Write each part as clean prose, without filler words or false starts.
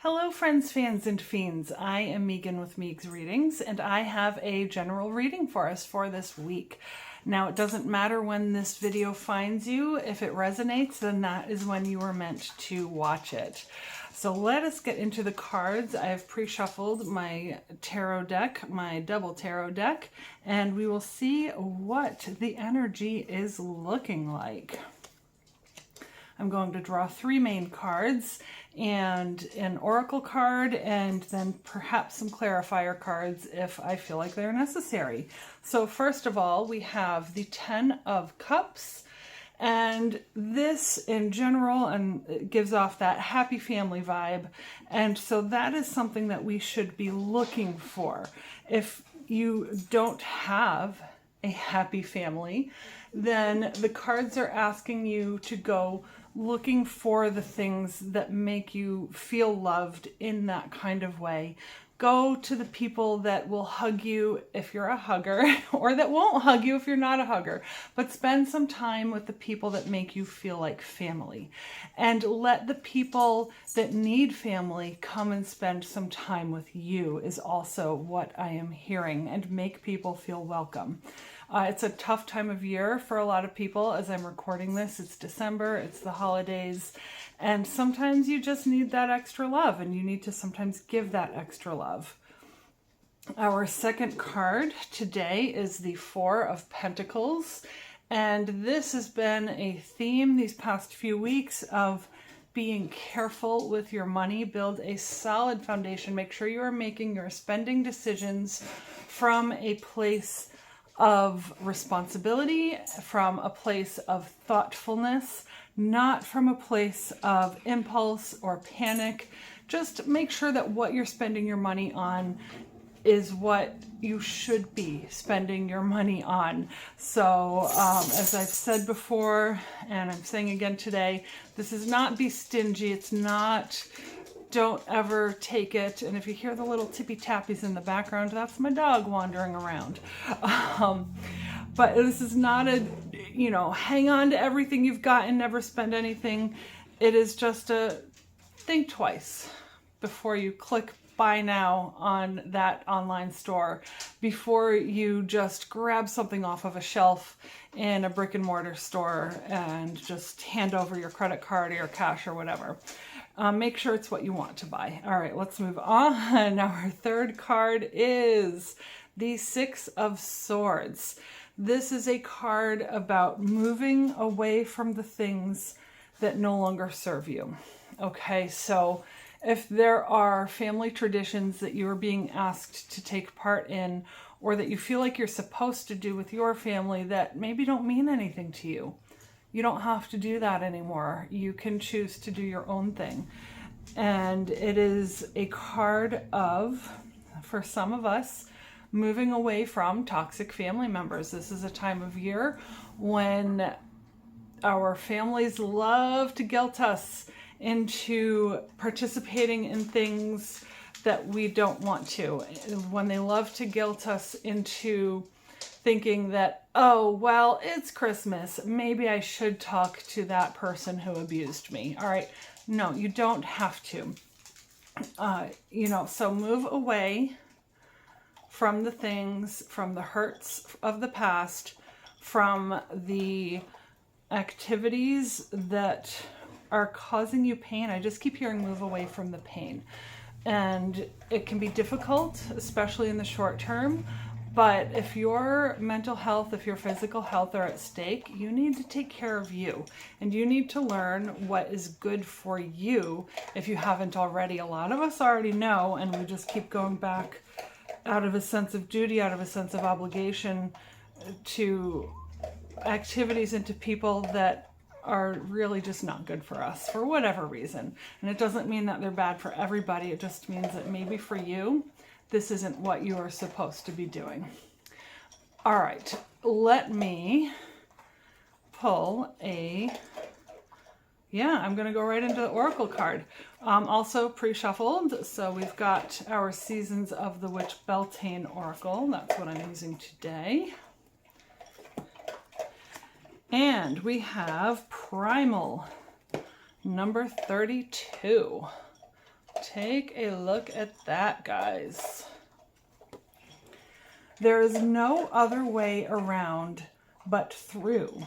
Hello friends, fans, and fiends. I am Megan with Meeg's Readings, and I have a general reading for us for this week. Now, it doesn't matter when this video finds you. If it resonates, then that is when you were meant to watch it. So let us get into the cards. I have pre-shuffled my tarot deck, my double tarot deck, and we will see what the energy is looking like. I'm going to draw three main cards and an oracle card, and then perhaps some clarifier cards if I feel like they're necessary. So first of all, we have the 10 of Cups, and this in general and it gives off that happy family vibe, and so that is something that we should be looking for. If you don't have a happy family, then the cards are asking you to go looking for the things that make you feel loved in that kind of way. Go to the people that will hug you if you're a hugger, or that won't hug you if you're not a hugger, but spend some time with the people that make you feel like family. And let the people that need family come and spend some time with you is also what I am hearing, and make people feel welcome. It's a tough time of year for a lot of people. As I'm recording this, it's December, it's the holidays, and sometimes you just need that extra love, and you need to sometimes give that extra love. Our second card today is the Four of Pentacles, and this has been a theme these past few weeks of being careful with your money. Build a solid foundation. Make sure you are making your spending decisions from a place of responsibility, from a place of thoughtfulness, not from a place of impulse or panic. Just make sure that what you're spending your money on is what you should be spending your money on. So as I've said before, and I'm saying again today, this is not be stingy. It's not don't ever take it. And if you hear the little tippy tappies in the background, that's my dog wandering around. But this is not a, hang on to everything you've got and never spend anything. It is just a think twice before you click buy now on that online store, before you just grab something off of a shelf in a brick and mortar store and just hand over your credit card or your cash or whatever. Make sure it's what you want to buy. All right, let's move on. Our third card is the Six of Swords. This is a card about moving away from the things that no longer serve you. Okay, so if there are family traditions that you are being asked to take part in, or that you feel like you're supposed to do with your family that maybe don't mean anything to you, you don't have to do that anymore. You can choose to do your own thing. And it is a card of, for some of us, moving away from toxic family members. This is a time of year when our families love to guilt us into participating in things that we don't want to. When they love to guilt us into thinking that, oh, well, it's Christmas, maybe I should talk to that person who abused me. All right, no, you don't have to. So move away from the things, from the hurts of the past, from the activities that are causing you pain. I just keep hearing move away from the pain. And it can be difficult, especially in the short term. But if your mental health, if your physical health are at stake, you need to take care of you. And you need to learn what is good for you if you haven't already. A lot of us already know, and we just keep going back out of a sense of duty, out of a sense of obligation to activities and to people that are really just not good for us for whatever reason. And it doesn't mean that they're bad for everybody. It just means that maybe for you, this isn't what you are supposed to be doing. All right, let me pull I'm going to go right into the Oracle card. Also pre-shuffled, so we've got our Seasons of the Witch Beltane Oracle. That's what I'm using today. And we have Primal, number 32. Take a look at that, guys. There is no other way around but through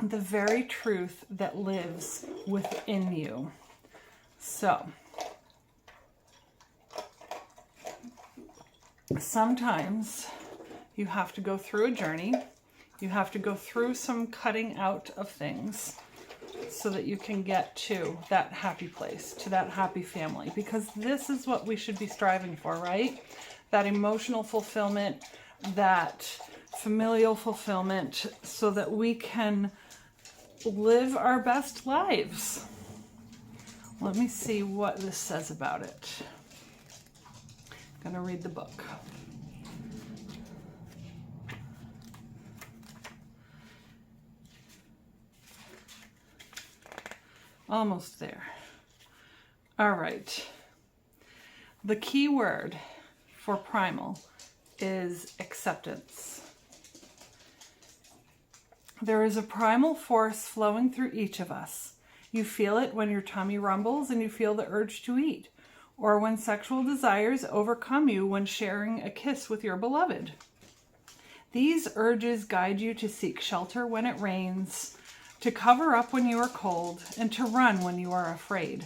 the very truth that lives within you. So, sometimes you have to go through a journey. You have to go through some cutting out of things so that you can get to that happy place, to that happy family, because this is what we should be striving for, right? That emotional fulfillment, that familial fulfillment, so that we can live our best lives. Let me see what this says about it. I'm going to read the book. Almost there. All right. The key word for primal is acceptance. There is a primal force flowing through each of us. You feel it when your tummy rumbles and you feel the urge to eat, or when sexual desires overcome you when sharing a kiss with your beloved. These urges guide you to seek shelter when it rains, to cover up when you are cold, and to run when you are afraid.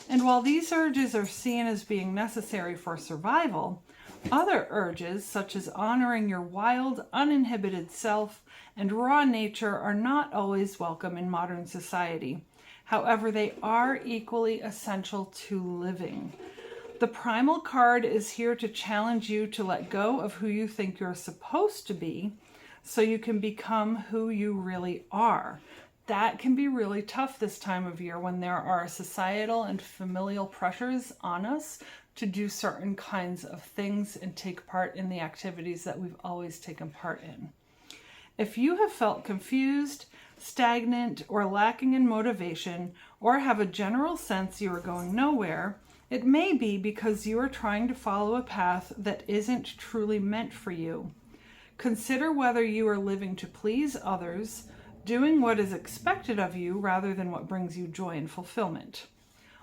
And while these urges are seen as being necessary for survival, other urges, such as honoring your wild, uninhibited self and raw nature, are not always welcome in modern society. However, they are equally essential to living. The Primal card is here to challenge you to let go of who you think you're supposed to be so you can become who you really are. That can be really tough this time of year when there are societal and familial pressures on us to do certain kinds of things and take part in the activities that we've always taken part in. If you have felt confused, stagnant, or lacking in motivation, or have a general sense you are going nowhere, it may be because you are trying to follow a path that isn't truly meant for you. Consider whether you are living to please others, doing what is expected of you rather than what brings you joy and fulfillment.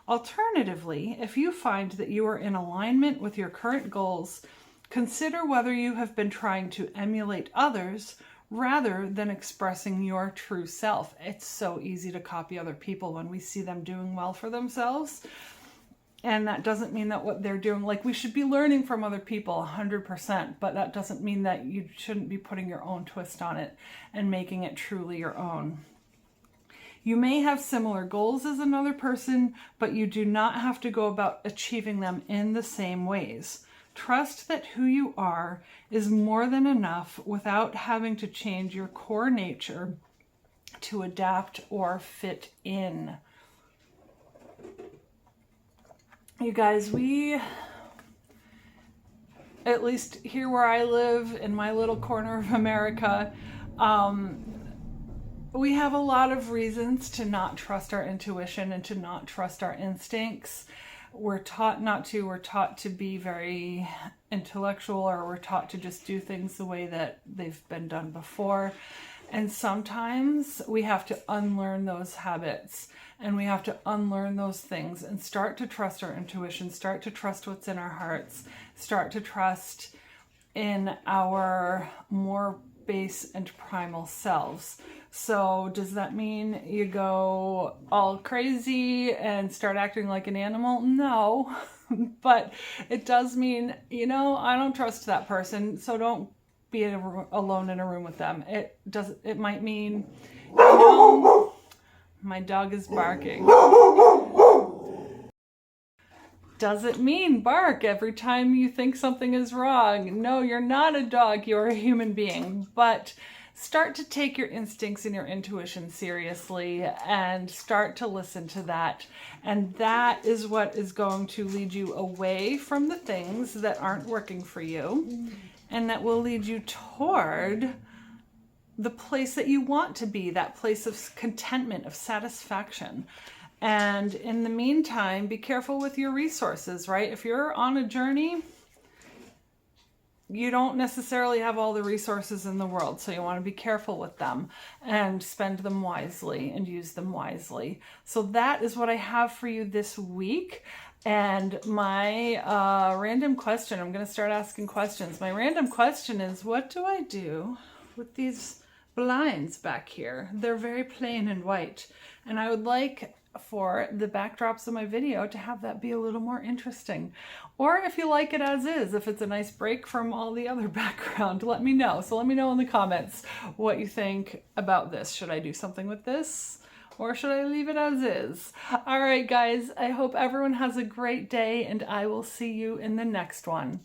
Alternatively, if you find that you are in alignment with your current goals, consider whether you have been trying to emulate others rather than expressing your true self. It's so easy to copy other people when we see them doing well for themselves. And that doesn't mean that what they're doing, like, we should be learning from other people 100%, but that doesn't mean that you shouldn't be putting your own twist on it and making it truly your own. You may have similar goals as another person, but you do not have to go about achieving them in the same ways. Trust that who you are is more than enough without having to change your core nature to adapt or fit in. You guys, at least here where I live in my little corner of America, we have a lot of reasons to not trust our intuition and to not trust our instincts. We're taught not to. We're taught to be very intellectual, or we're taught to just do things the way that they've been done before. And sometimes we have to unlearn those habits, and we have to unlearn those things and start to trust our intuition, start to trust what's in our hearts, start to trust in our more base and primal selves. So does that mean you go all crazy and start acting like an animal? No, but it does mean, I don't trust that person, so don't be alone in a room with them. It might mean, my dog is barking. Does it mean bark every time you think something is wrong? No, you're not a dog, you're a human being. But start to take your instincts and your intuition seriously and start to listen to that. And that is what is going to lead you away from the things that aren't working for you, and that will lead you toward the place that you want to be, that place of contentment, of satisfaction. And in the meantime, be careful with your resources, right? If you're on a journey, you don't necessarily have all the resources in the world, so you want to be careful with them and spend them wisely and use them wisely. So that is what I have for you this week. And my random question, I'm going to start asking questions. My random question is, what do I do with these blinds back here? They're very plain and white. And I would like for the backdrops of my video to have that be a little more interesting. Or if you like it as is, if it's a nice break from all the other background, let me know. So let me know in the comments what you think about this. Should I do something with this? Or should I leave it as is? All right, guys, I hope everyone has a great day, and I will see you in the next one.